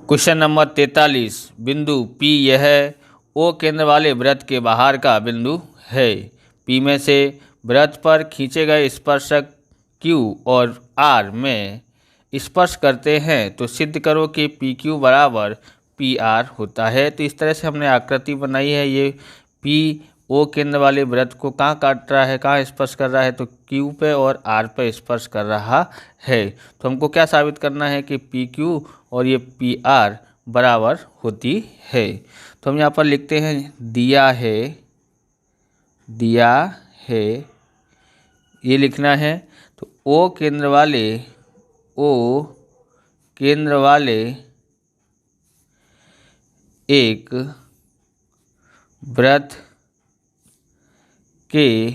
Question number 43। बिंदु P यह O केंद्र वाले वृत्त के बाहर का बिंदु है। P में से वृत्त पर खींचे गए स्पर्शक Q और R में स्पर्श करते हैं तो सिद्ध करो कि PQ बराबर PR होता है। तो इस तरह से हमने आकृति बनाई है। ये P O केंद्र वाले वृत्त को कहाँ काट रहा है, कहाँ स्पर्श कर रहा है, तो Q पे और R पे स्पर्श कर रहा है। तो हमको क्या साबित करना है कि PQ और ये PR बराबर होती है। तो हम यहाँ पर लिखते हैं दिया है ये लिखना है। तो O केंद्र वाले एक वृत्त के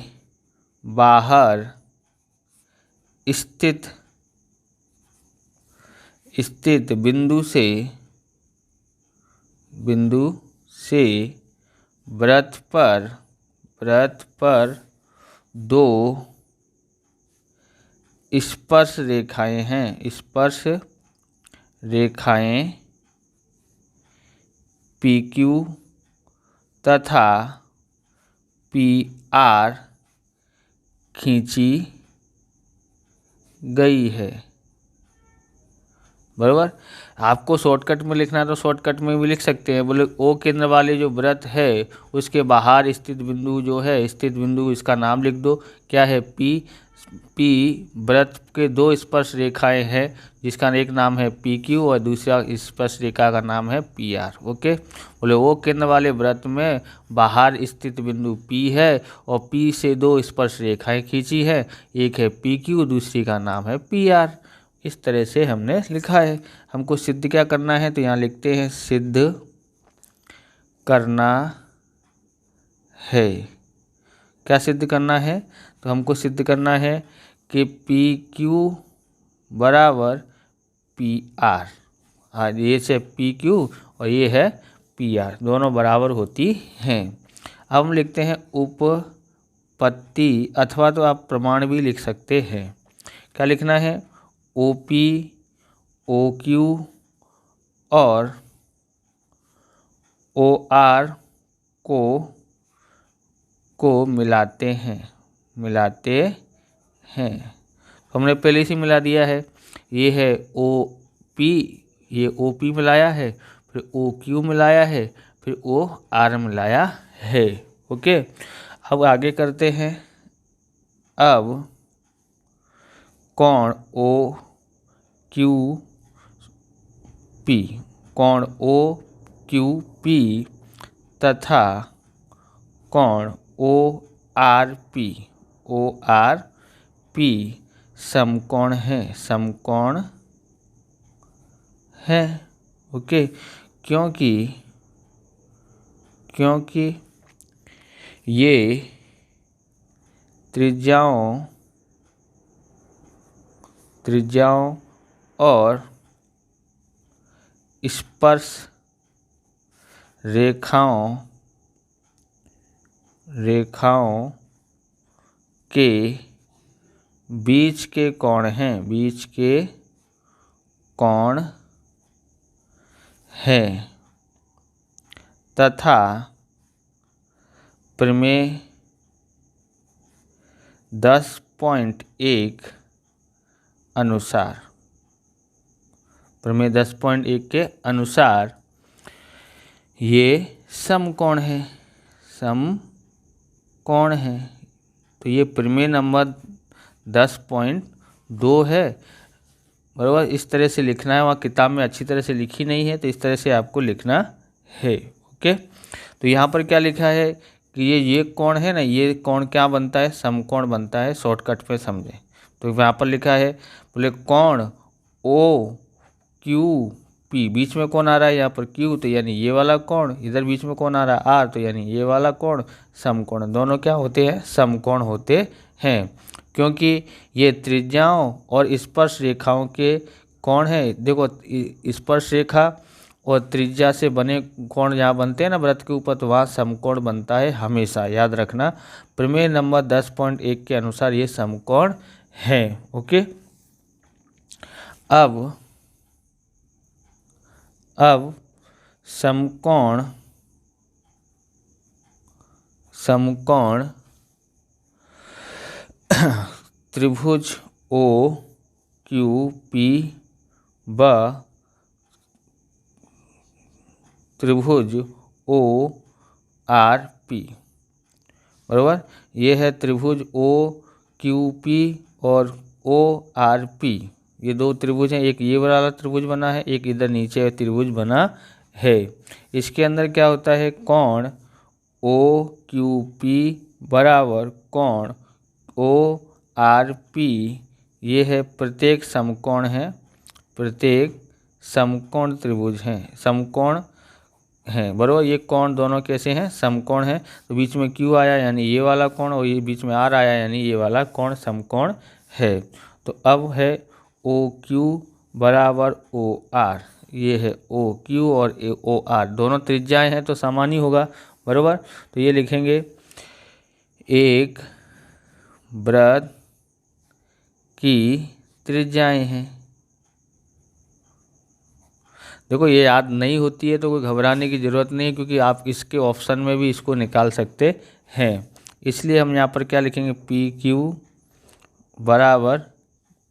बाहर स्थित बिंदु से वृत्त पर दो स्पर्श रेखाएं PQ तथा PR खींची गई है। बराबर। आपको शॉर्टकट में लिखना है तो शॉर्टकट में भी लिख सकते हैं। बोले O केंद्र वाले जो वृत्त है उसके बाहर स्थित बिंदु जो है, स्थित बिंदु इसका नाम लिख दो, क्या है P वृत्त के दो स्पर्श रेखाएं हैं जिसका एक नाम है PQ और दूसरा स्पर्श रेखा का नाम है PR। ओके। बोले O केंद्र वाले वृत्त में बाहर स्थित बिंदु P है और P से दो स्पर्श रेखाएं खींची है, एक है PQ दूसरी का नाम है PR। इस तरह से हमने लिखा है। हमको सिद्ध क्या करना है, तो यहाँ लिखते हैं सिद्ध करना है। क्या सिद्ध करना है, तो हमको सिद्ध करना है कि PQ बराबर PR। हाँ, ये से PQ और ये है PR, दोनों बराबर होती हैं। अब हम लिखते हैं उपपत्ति, अथवा तो आप प्रमाण भी लिख सकते हैं। क्या लिखना है, OP OQ और OR को मिलाते हैं। तो हमने पहले से मिला दिया है। ये है OP, ये OP मिलाया है, फिर OQ मिलाया है, फिर OR मिलाया है। ओके। अब आगे करते हैं। अब कोण OQP तथा कोण ORP समकोण है। ओके। क्योंकि ये त्रिज्याओं और स्पर्श रेखाओं के बीच के कोण हैं तथा प्रमेय 10.1 के अनुसार ये समकोण है। तो ये प्रमेय नंबर 10.2 है। बराबर। इस तरह से लिखना है, वहाँ किताब में अच्छी तरह से लिखी नहीं है, तो इस तरह से आपको लिखना है। ओके। तो यहाँ पर क्या लिखा है कि ये कोण है ना, ये कोण क्या बनता है, समकोण बनता है। शॉर्टकट पे समझें तो यहाँ पर लिखा है, बोले कोण OQP, बीच में कौन आ रहा है यहाँ पर Q, तो यानी ये वाला कोण, इधर बीच में कौन आ रहा है R, तो यानी ये वाला कोण समकोण। दोनों क्या होते हैं, समकोण होते हैं। क्योंकि ये त्रिज्याओं और स्पर्श रेखाओं के कोण है। देखो, स्पर्श रेखा और त्रिज्या से बने कोण जहाँ बनते हैं ना वृत्त के ऊपर, तो वहाँ समकोण बनता है हमेशा, याद रखना। प्रमेय नंबर 10.1 के अनुसार ये समकोण है। ओके। अब अब समकोण त्रिभुज ओ क्यू पी व त्रिभुज ओ आर पी, बराबर। ये है त्रिभुज ओ क्यू पी और ओ आर पी, ये दो त्रिभुज हैं। एक ये वाला त्रिभुज बना है, एक इधर नीचे त्रिभुज बना है। इसके अंदर क्या होता है, कोण ओ क्यू पी बराबर कोण ओ आर पी, ये है प्रत्येक समकोण है, प्रत्येक समकोण त्रिभुज हैं, समकोण हैं, बराबर। ये कोण दोनों कैसे हैं, समकोण हैं। तो बीच में क्यू आया यानी ये वाला कोण, और ये बीच में आर आया यानी ये वाला कोण समकोण है। तो अब है ओ क्यू बराबर ओ आर, ये है ओ क्यू और ओ आर, दोनों त्रिज्याएं हैं तो समान ही होगा, बराबर। तो ये लिखेंगे एक वृत्त की त्रिज्याएं हैं। देखो ये याद नहीं होती है तो कोई घबराने की ज़रूरत नहीं है, क्योंकि आप इसके ऑप्शन में भी इसको निकाल सकते हैं। इसलिए हम यहाँ पर क्या लिखेंगे, पी क्यू बराबर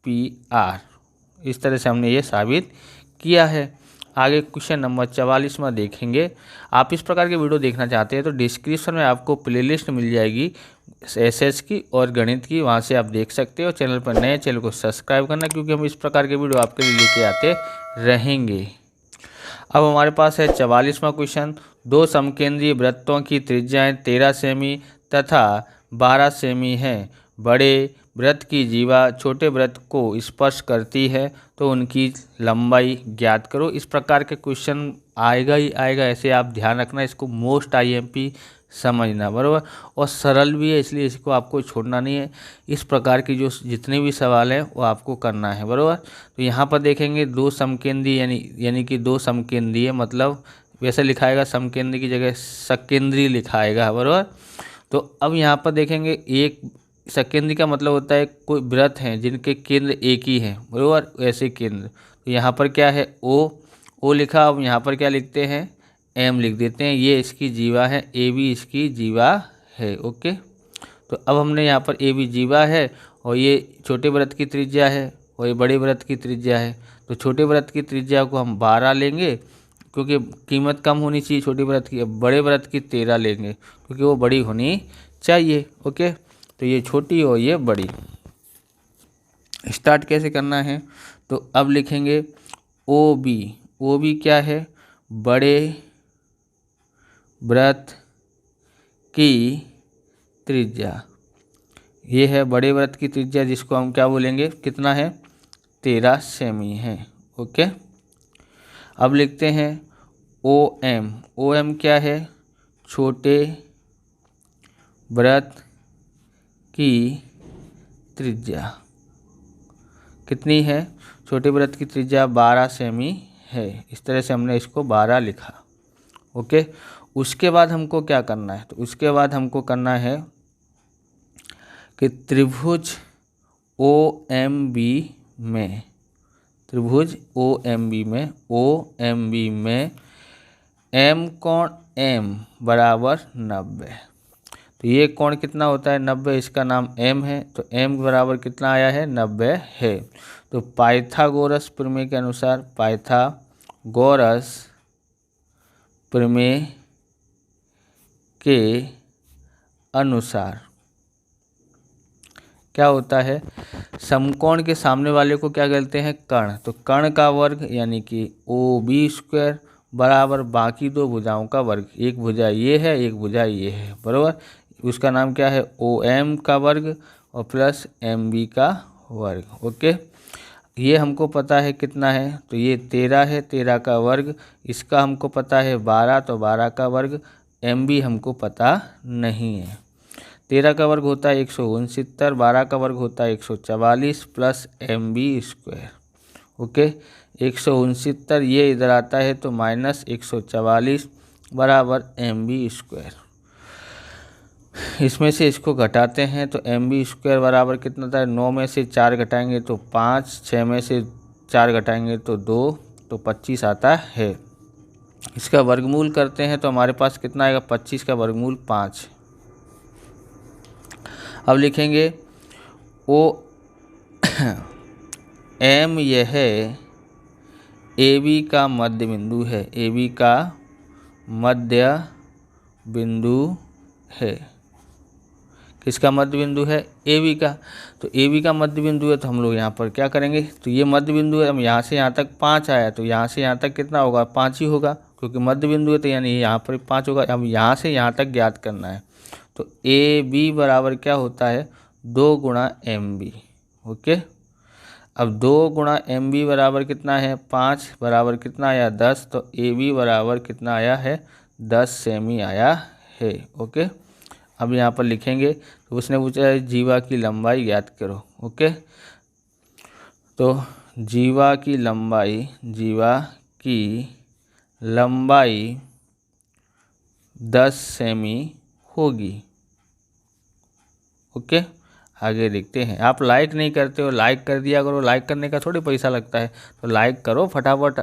पी आर। इस तरह से हमने ये साबित किया है। आगे क्वेश्चन नंबर 44 में देखेंगे। आप इस प्रकार के वीडियो देखना चाहते हैं तो डिस्क्रिप्शन में आपको प्लेलिस्ट मिल जाएगी एसएस की और गणित की, वहाँ से आप देख सकते हो। चैनल पर नए, चैनल को सब्सक्राइब करना, क्योंकि हम इस प्रकार के वीडियो आपके लिए लेके आते रहेंगे। अब हमारे पास है 44वां क्वेश्चन। दो समकेंद्रीय वृत्तों की त्रिज्याएं 13 सेमी तथा 12 सेमी हैं। बड़े वृत्त की जीवा छोटे वृत्त को स्पर्श करती है तो उनकी लंबाई ज्ञात करो। इस प्रकार के क्वेश्चन आएगा ही आएगा, ऐसे आप ध्यान रखना, इसको मोस्ट आईएमपी समझना, बराबर। और सरल भी है, इसलिए इसको आपको छोड़ना नहीं है। इस प्रकार की जो जितने भी सवाल हैं वो आपको करना है, बराबर। तो यहाँ पर देखेंगे दो समकेंद्रीय यानी कि दो समकेंद्रीय, मतलब वैसे लिखाएगा समकेंद्रीय की जगह सकेंद्रीय लिखाएगा, बराबर। तो अब यहाँ पर देखेंगे एक सकेंद्री का मतलब होता है कोई वृत्त हैं जिनके केंद्र एक ही हैं, बराबर, ऐसे केंद्र। तो यहाँ पर क्या है ओ लिखा, अब यहाँ पर क्या लिखते हैं, एम लिख देते हैं। ये इसकी जीवा है, ए बी इसकी जीवा है, ओके। तो अब हमने यहाँ पर ए बी जीवा है और ये छोटे वृत्त की त्रिज्या है और ये बड़े वृत्त की त्रिज्या है। तो छोटे वृत्त की त्रिज्या को हम 12 लेंगे क्योंकि कीमत कम होनी चाहिए छोटे वृत्त की। बड़े वृत्त की 13 लेंगे क्योंकि वो बड़ी होनी चाहिए, ओके। तो ये छोटी और ये बड़ी। स्टार्ट कैसे करना है, तो अब लिखेंगे ओ बी क्या है, बड़े वृत्त की त्रिज्या। ये है बड़े वृत्त की त्रिज्या, जिसको हम क्या बोलेंगे, कितना है, 13 सेमी है, ओके। अब लिखते हैं ओ एम क्या है, छोटे वृत्त की त्रिज्या कितनी है, छोटे वृत्त की त्रिज्या 12 सेमी है। इस तरह से हमने इसको 12 लिखा, ओके। उसके बाद हमको क्या करना है, तो उसके बाद हमको करना है कि त्रिभुज ओ एम बी में, त्रिभुज ओ एम बी में एम कोण एम बराबर 90। तो ये कोण कितना होता है, 90, इसका नाम एम है। तो एम बराबर कितना आया है, 90 है। तो पाइथागोरस प्रमेय के अनुसार, पाइथागोरस प्रमेय के अनुसार क्या होता है, समकोण के सामने वाले को क्या कहते हैं, कर्ण। तो कर्ण का वर्ग यानी कि ओ बी स्क्वायर बराबर बाकी दो भुजाओं का वर्ग। एक भुजा ये है, एक भुजा ये है, बराबर। उसका नाम क्या है, ओ एम का वर्ग और प्लस एम बी का वर्ग, ओके। ये हमको पता है कितना है, तो ये 13 है, 13 का वर्ग। इसका हमको पता है 12, तो 12 का वर्ग। एम बी हमको पता नहीं है। 13 का वर्ग होता है 169, 12 का वर्ग होता है 144 plus M B square, okay. 169 ये इधर आता है तो माइनस 144 बराबर एम बी स्क्वायर। इसमें से इसको घटाते हैं तो एम बी स्क्वायर बराबर कितना था, 9 में से 4 घटाएंगे तो 5, 6 में से 4 घटाएंगे तो 2, तो 25 आता है। इसका वर्गमूल करते हैं तो हमारे पास कितना आएगा, 25 का वर्गमूल 5। अब लिखेंगे ओ एम यह ए बी का मध्य बिंदु है, ए बी का मध्य बिंदु है। किसका मध्य बिंदु है, ए बी का। तो ए बी का मध्य बिंदु है तो हम लोग यहाँ पर क्या करेंगे, तो ये मध्य बिंदु है, हम यहाँ से यहाँ तक 5 आया तो यहाँ से यहाँ तक कितना होगा, 5 ही होगा, क्योंकि मध्य बिंदु है तो यानी यहाँ पर 5 होगा। अब यहाँ से यहाँ तक ज्ञात करना है तो ए बी बराबर क्या होता है, 2 गुणा एम बी। ओके, अब 2 गुणा एम बी बराबर कितना है, 5 बराबर कितना आया, 10। तो ए बी बराबर कितना आया है, 10 सेमी आया है। ओके, अब यहाँ पर लिखेंगे तो उसने पूछा है जीवा की लंबाई ज्ञात करो। ओके, तो जीवा की लंबाई 10 सेमी होगी। ओके, आगे देखते हैं। आप लाइक नहीं करते हो, लाइक कर दिया करो, लाइक करने का थोड़ी पैसा लगता है, तो लाइक करो फटाफट।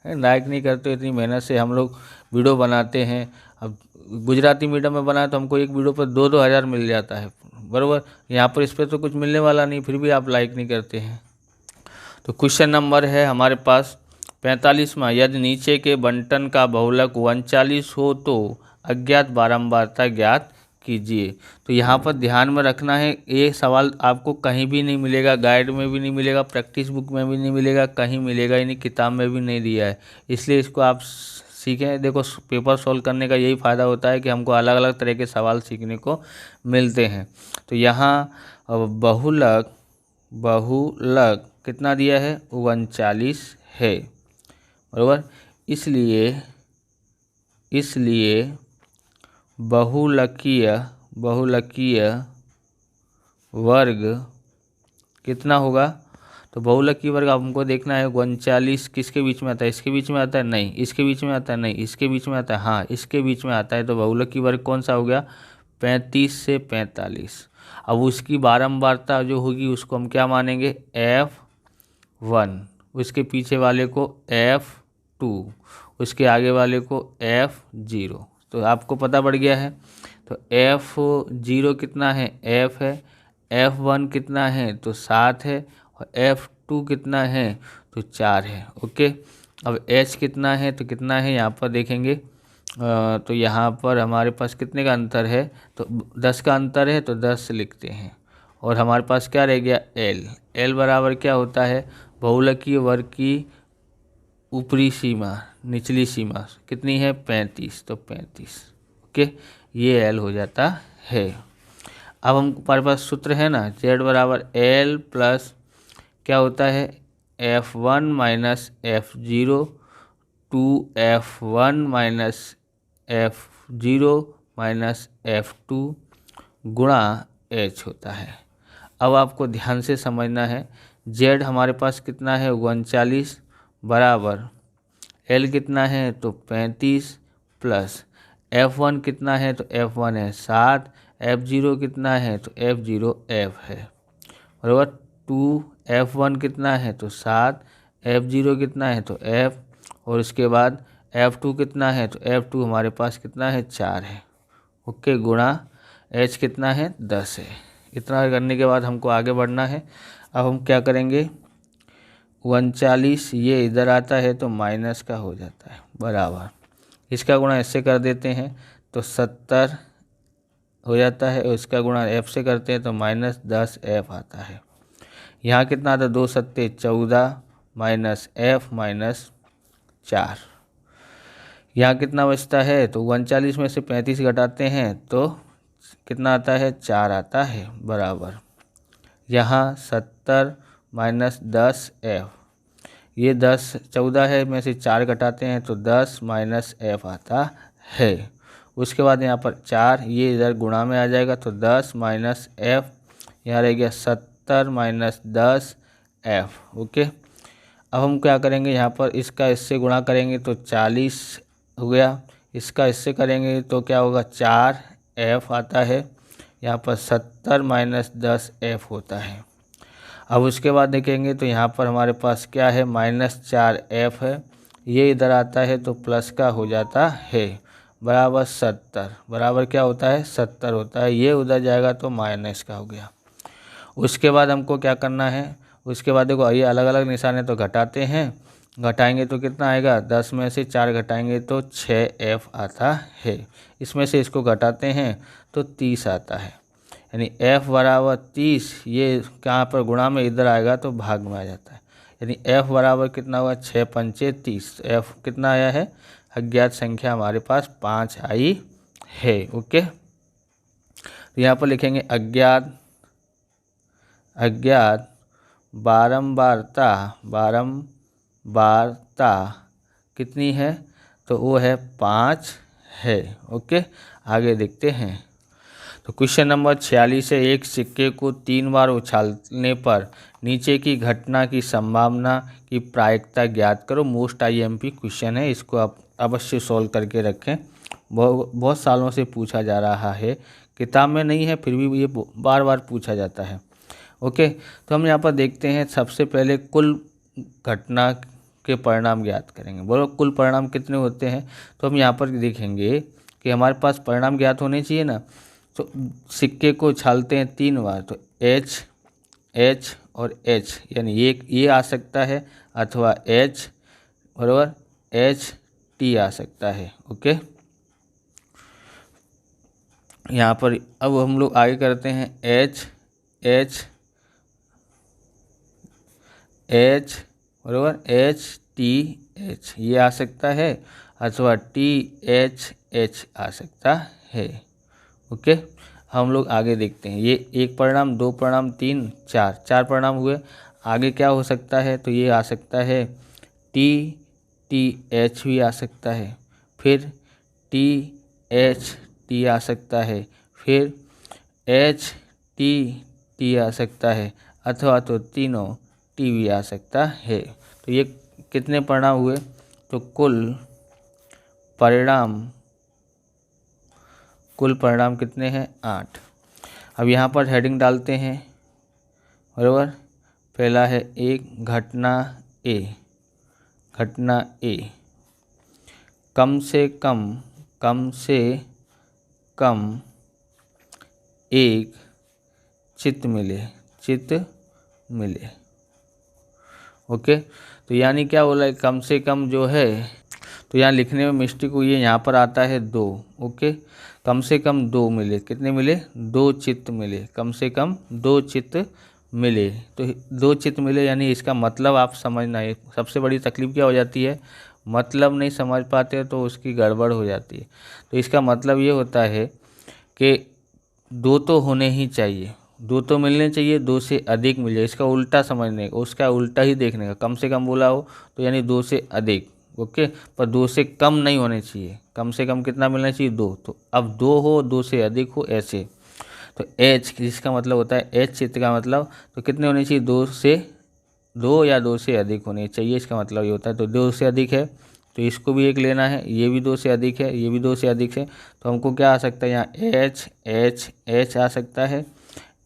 लाइक नहीं करते हो, इतनी मेहनत से हम लोग वीडियो बनाते हैं। अब गुजराती मीडियम में बनाए तो हमको एक वीडियो पर 2-2 हज़ार मिल जाता है, बराबर। यहाँ पर इस पर तो कुछ मिलने वाला नहीं, फिर भी आप लाइक नहीं करते हैं। तो क्वेश्चन नंबर है हमारे पास 45वां, यदि नीचे के बंटन का बहुलक 39 हो तो अज्ञात बारंबारता ज्ञात कीजिए। तो यहाँ पर ध्यान में रखना है, ये सवाल आपको कहीं भी नहीं मिलेगा, गाइड में भी नहीं मिलेगा, प्रैक्टिस बुक में भी नहीं मिलेगा, कहीं मिलेगा ही नहीं, किताब में भी नहीं दिया है। इसलिए इसको आप सीखें। देखो, पेपर सॉल्व करने का यही फ़ायदा होता है कि हमको अलग अलग तरह के सवाल सीखने को मिलते हैं। तो यहाँ बहुलक कितना दिया है, 39 है, बराबर। इसलिए बहुलकीय वर्ग कितना होगा, तो बहुलकीय वर्ग हमको देखना है 39 किसके बीच में आता है, इसके बीच में आता है, नहीं इसके बीच में आता है, नहीं इसके बीच में आता है, हाँ इसके बीच में आता है। तो बहुलकीय वर्ग कौन सा हो गया, 35 से 45। अब उसकी बारंबारता जो होगी उसको हम क्या मानेंगे, F1, उसके पीछे वाले को F2, उसके आगे वाले को F0। तो आपको पता पड़ गया है। तो F0 कितना है, F है, F1 कितना है, तो 7 है, और F2 कितना है, तो 4 है। ओके, अब H कितना है, तो कितना है यहाँ पर देखेंगे। तो यहाँ पर हमारे पास कितने का अंतर है, तो 10 का अंतर है, तो 10 लिखते हैं। और हमारे पास क्या रह गया, L बराबर क्या होता है, बहुलकीय वर्ग की ऊपरी सीमा, निचली सीमा कितनी है, 35, तो 35। ओके, ये L हो जाता है। अब हमारे पास सूत्र है ना, Z बराबर L प्लस क्या होता है, F1 minus F0 2F1 minus F0 minus F2 गुणा H होता है। अब आपको ध्यान से समझना है, Z हमारे पास कितना है, 39 बराबर L कितना है, तो 35 प्लस F1 कितना है, तो F1 है 7, F0 कितना है, तो F0 F है, बराबर 2F1 कितना है, तो 7, F0 कितना है, तो F, और उसके बाद F2 कितना है, तो F2 हमारे पास कितना है, 4 है। ओके, गुणा H कितना है, 10 है। इतना करने के बाद हमको आगे बढ़ना है। अब हम क्या करेंगे, 39 ये इधर आता है तो माइनस का हो जाता है, बराबर इसका गुणा इससे कर देते हैं तो 70 हो जाता है, और इसका गुणा F से करते हैं तो माइनस 10F आता है। यहाँ कितना आता है, 2 सत्ते 14 माइनस F माइनस 4। यहाँ कितना बचता है, तो 39 में से 35 घटाते हैं तो कितना आता है, 4 आता है, बराबर यहाँ 70 माइनस 10F, ये 14 है में से 4 घटाते हैं तो 10 माइनस F आता है। उसके बाद यहाँ पर 4 ये इधर गुणा में आ जाएगा तो 10 माइनस F, यहाँ रह गया 70 माइनस 10F। ओके, अब हम क्या करेंगे, यहाँ पर इसका इससे गुणा करेंगे तो 40 हो गया, इसका इससे करेंगे तो क्या होगा, 4F आता है, यहाँ पर 70 माइनस 10F होता है। अब उसके बाद देखेंगे तो यहाँ पर हमारे पास क्या है, माइनस 4F है, ये इधर आता है तो प्लस का हो जाता है, बराबर 70, बराबर क्या होता है 70 होता है। ये उधर जाएगा तो माइनस का हो गया। उसके बाद हमको क्या करना है, उसके बाद देखो ये अलग अलग निशान है तो घटाते हैं, घटाएंगे तो कितना आएगा, 10 में से 4 घटाएंगे तो 6f आता है। इसमें से इसको घटाते हैं तो 30 आता है, यानी f बराबर 30। ये कहाँ पर गुणा में इधर आएगा तो भाग में आ जाता है, यानी f बराबर कितना हुआ 6 पंचे 30। f कितना आया है, अज्ञात संख्या हमारे पास 5 आई है। ओके, तो यहाँ पर लिखेंगे अज्ञात बारंबारता कितनी है, तो वो है 5 है। ओके, आगे देखते हैं। तो क्वेश्चन नंबर 46 है, एक सिक्के को 3 बार उछालने पर नीचे की घटना की संभावना की प्रायिकता ज्ञात करो। मोस्ट IMP क्वेश्चन है, इसको आप अवश्य सॉल्व करके रखें। बहुत सालों से पूछा जा रहा है, किताब में नहीं है फिर भी ये बार बार पूछा जाता है। ओके, तो हम यहाँ पर देखते हैं, सबसे पहले कुल घटना के परिणाम ज्ञात करेंगे। बोलो कुल परिणाम कितने होते हैं, तो हम यहाँ पर देखेंगे कि हमारे पास परिणाम ज्ञात होने चाहिए ना। तो सिक्के को उछालते हैं 3 बार तो H और H, यानी ये आ सकता है अथवा H बराबर HT आ सकता है। ओके, यहाँ पर अब हम लोग आगे करते हैं, H बराबर HTH ये आ सकता है अथवा THH आ सकता है। ओके, हम लोग आगे देखते हैं, ये एक परिणाम, 2 परिणाम, 3, 4 परिणाम हुए। आगे क्या हो सकता है, तो ये आ सकता है TH भी आ सकता है, फिर THT आ सकता है, फिर HTT आ सकता है, अथवा तो तीनों T भी आ सकता है। तो ये कितने परिणाम हुए, तो कुल परिणाम कितने हैं, 8। अब यहाँ पर हेडिंग डालते हैं, बराबर। पहला है एक घटना ए कम से कम एक चित्त मिले। ओके, तो यानी क्या बोला है, कम से कम जो है, तो यहाँ लिखने में मिस्टेक हुई है, यहाँ पर आता है 2। ओके, कम से कम 2 मिले, कितने मिले, 2 चित्त मिले, कम से कम 2 चित्त मिले। तो 2 चित्त मिले यानी इसका मतलब आप समझना है। सबसे बड़ी तकलीफ क्या हो जाती है, मतलब नहीं समझ पाते तो उसकी गड़बड़ हो जाती है। तो इसका मतलब ये होता है कि 2 तो होने ही चाहिए, 2 तो मिलने चाहिए, 2 से अधिक मिले, इसका उल्टा समझने का, उसका उल्टा ही देखने का। कम से कम बोला हो तो यानी 2 से अधिक। ओके, पर 2 से कम नहीं होने चाहिए, कम से कम कितना मिलना चाहिए, 2। तो अब 2 हो, 2 से अधिक हो, ऐसे। तो H जिसका मतलब होता है H चित्त का मतलब, तो कितने होने चाहिए, 2 या 2 से अधिक होने चाहिए, इसका मतलब ये होता है। तो 2 से अधिक है तो इसको भी एक लेना है, ये भी 2 से अधिक है, ये भी 2 से अधिक है। तो हमको क्या आ सकता है, यहाँ H आ सकता है,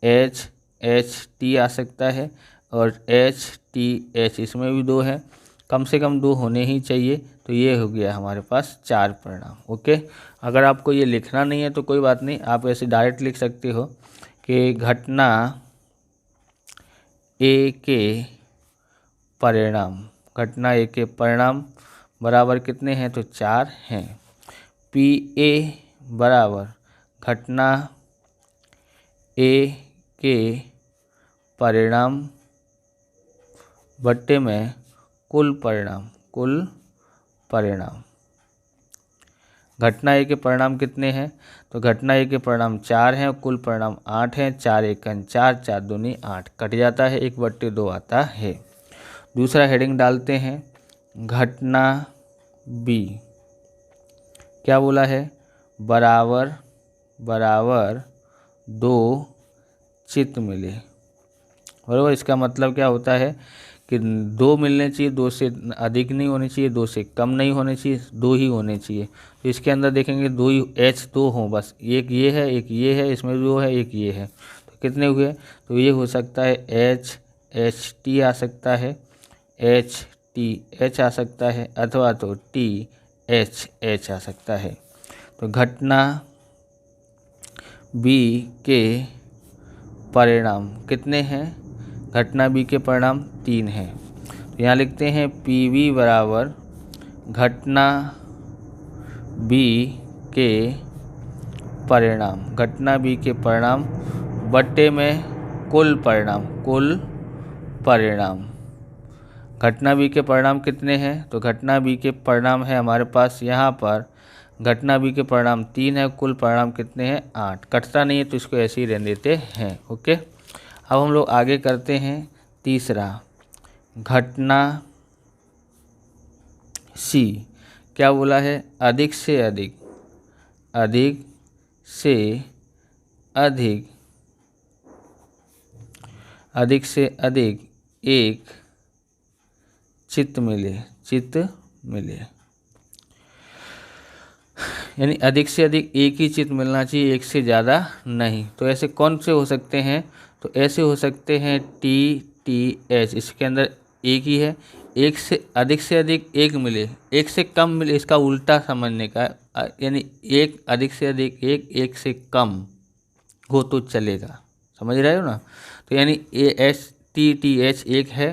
HT आ सकता है, और HTH इसमें भी 2 है, कम से कम 2 होने ही चाहिए। तो ये हो गया हमारे पास 4 परिणाम। ओके, अगर आपको ये लिखना नहीं है तो कोई बात नहीं, आप ऐसे डायरेक्ट लिख सकते हो कि घटना ए के परिणाम बराबर कितने हैं, तो 4 हैं। PA बराबर घटना ए के परिणाम बट्टे में कुल परिणाम। घटना ए के परिणाम कितने हैं, तो घटना ए के परिणाम 4 हैं, कुल परिणाम 8 हैं। 4 एकन 4, 4 दूनी 8, कट जाता है, 1/2 आता है। दूसरा हेडिंग डालते हैं, घटना बी क्या बोला है, बराबर 2 चित्त मिले। बराबर, इसका मतलब क्या होता है कि 2 मिलने चाहिए, 2 से अधिक नहीं होने चाहिए, 2 से कम नहीं होने चाहिए, 2 ही होने चाहिए। तो इसके अंदर देखेंगे 2 ही, H2 हो बस, एक ये है, एक ये है, इसमें 2 है, एक ये है, तो कितने हुए, तो ये हो सकता है HT आ सकता है, HT TH आ सकता है अथवा तो THH आ सकता है। तो घटना B के परिणाम कितने हैं? घटना B के परिणाम 3 हैं। तो यहाँ लिखते हैं PV बराबर घटना B के परिणाम, घटना B के परिणाम बट्टे में कुल परिणाम, कुल परिणाम। घटना B के परिणाम कितने हैं? तो घटना B के परिणाम है हमारे पास यहाँ पर, घटना B के परिणाम 3 है, कुल परिणाम कितने हैं? 8। कटता नहीं है तो इसको ऐसे ही रहने देते हैं। ओके, अब हम लोग आगे करते हैं तीसरा, घटना C। क्या बोला है? अधिक से अधिक, अधिक से अधिक, अधिक से अधिक एक चित्त मिले, चित्त मिले, यानी अधिक से अधिक एक ही चित्त मिलना चाहिए, एक से ज़्यादा नहीं। तो ऐसे कौन से हो सकते हैं? तो ऐसे हो सकते हैं TTH, इसके अंदर एक ही है। एक से अधिक एक मिले, एक से कम मिले, इसका उल्टा समझने का, यानी एक अधिक से अधिक एक से कम हो तो चलेगा, समझ रहे हो ना? तो यानी TTH एक है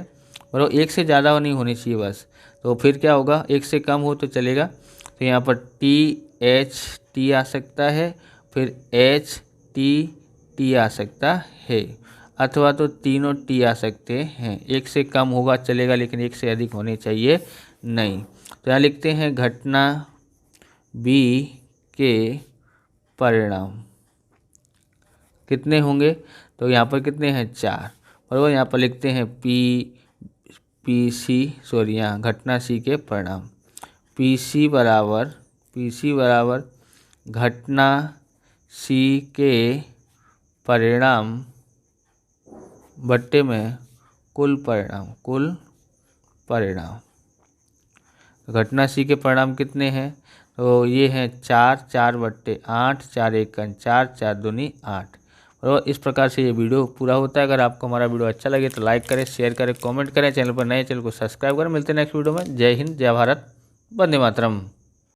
और एक से ज़्यादा नहीं होनी चाहिए बस। तो फिर क्या होगा? एक से कम हो तो चलेगा। तो यहाँ पर THT आ सकता है, फिर HTT आ सकता है, अथवा तो तीनों T आ सकते हैं। एक से कम होगा चलेगा, लेकिन एक से अधिक होने चाहिए नहीं। तो यहाँ लिखते हैं घटना B के परिणाम कितने होंगे? तो यहाँ पर कितने हैं? 4। बराबर। यहाँ पर लिखते हैं यहाँ घटना C के परिणाम PC बराबर घटना C के परिणाम बट्टे में कुल परिणाम, कुल परिणाम। तो घटना C के परिणाम कितने हैं? तो ये हैं 4 बट्टे 8, 4 एकन 4, 4 दूनी 8। और इस प्रकार से ये वीडियो पूरा होता है। अगर आपको हमारा वीडियो अच्छा लगे तो लाइक करें, शेयर करें, कमेंट करें, चैनल पर नए चैनल को सब्सक्राइब करें। मिलते हैं नेक्स्ट वीडियो में। जय हिंद, जय भारत, वंदे मातरम।